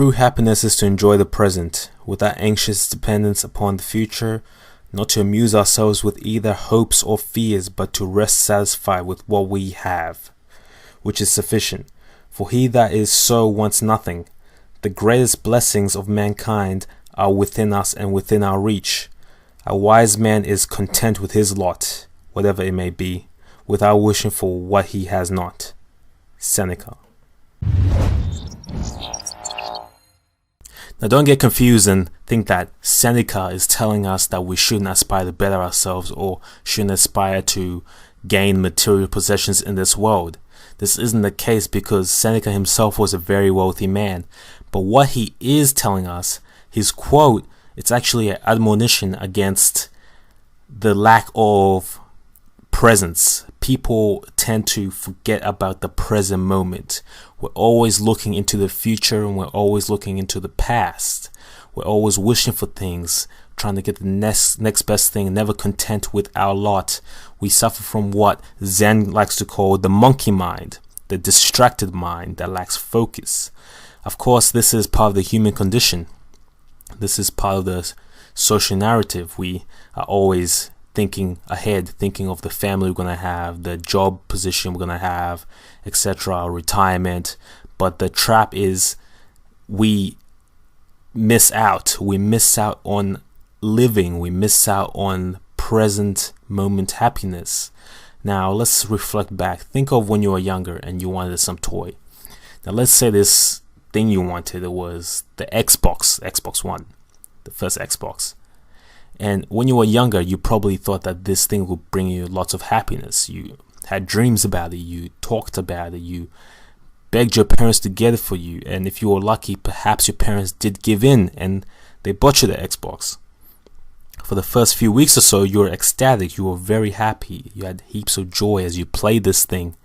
True happiness is to enjoy the present, without anxious dependence upon the future, not to amuse ourselves with either hopes or fears, but to rest satisfied with what we have, which is sufficient. For he that is so wants nothing. The greatest blessings of mankind are within us and within our reach. A wise man is content with his lot, whatever it may be, without wishing for what he has not. Seneca. Now don't get confused and think that Seneca is telling us that we shouldn't aspire to better ourselves or shouldn't aspire to gain material possessions in this world. This isn't the case because Seneca himself was a very wealthy man. But what he is telling us, his quote, it's actually an admonition against the lack of presence. People tend to forget about the present moment. We're always looking into the future and we're always looking into the past. We're always wishing for things, trying to get the next best thing, never content with our lot. We suffer from what Zen likes to call the monkey mind, the distracted mind that lacks focus. Of course, this is part of the human condition. This is part of the social narrative. We are always thinking ahead, thinking of the family we're going to have, the job position we're going to have, etc., retirement. But the trap is we miss out. We miss out on living. We miss out on present moment happiness. Now, let's reflect back. Think of when you were younger and you wanted some toy. Now, let's say this thing you wanted, it was the Xbox One, the first Xbox. And when you were younger, you probably thought that this thing would bring you lots of happiness. You had dreams about it. You talked about it. You begged your parents to get it for you. And if you were lucky, perhaps your parents did give in and they bought you the Xbox. For the first few weeks or so, you were ecstatic. You were very happy. You had heaps of joy as you played this thing.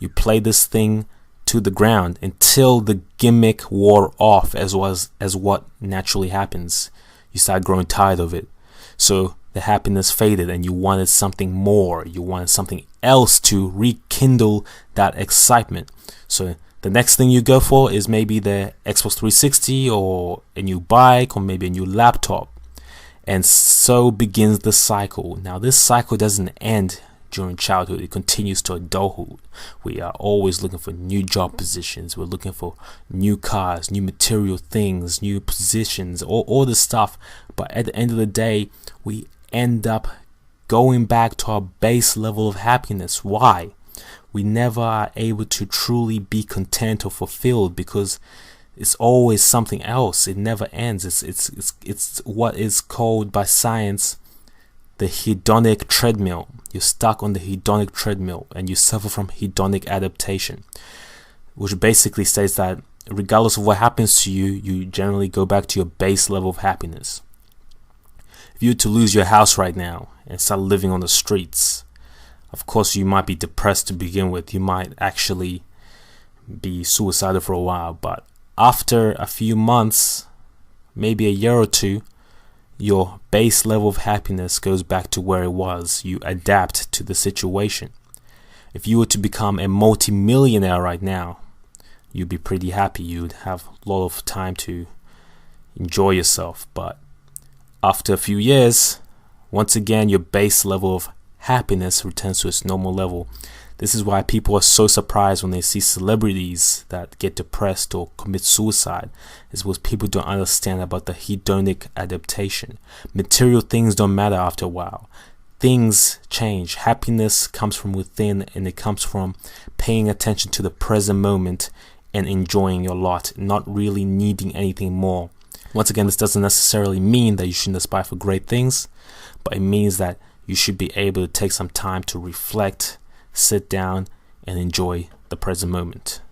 You played this thing to the ground until the gimmick wore off, as what naturally happens. You start growing tired of it. So the happiness faded and you wanted something more. You wanted something else to rekindle that excitement. So the next thing you go for is maybe the Xbox 360 or a new bike or maybe a new laptop. And so begins the cycle. Now this cycle doesn't end during childhood. It continues to adulthood. We are always looking for new job positions. We're looking for new cars, new material things, new positions, all this stuff. But at the end of the day, we end up going back to our base level of happiness. Why? We never are able to truly be content or fulfilled because it's always something else. It never ends. It's what is called by science the hedonic treadmill. You're stuck on the hedonic treadmill and you suffer from hedonic adaptation, which basically states that regardless of what happens to you, you generally go back to your base level of happiness. If you were to lose your house right now and start living on the streets, of course you might be depressed to begin with. You might actually be suicidal for a while, but after a few months, maybe a year or two, your base level of happiness goes back to where it was. You adapt to the situation. If you were to become a multi-millionaire right now, you'd be pretty happy. You'd have a lot of time to enjoy yourself. But after a few years, once again, your base level of happiness returns to its normal level. This is why people are so surprised when they see celebrities that get depressed or commit suicide. It's because people don't understand about the hedonic adaptation. Material things don't matter after a while. Things change. Happiness comes from within, and it comes from paying attention to the present moment and enjoying your lot, not really needing anything more. Once again, this doesn't necessarily mean that you shouldn't aspire for great things, but it means that you should be able to take some time to reflect, sit down, and enjoy the present moment.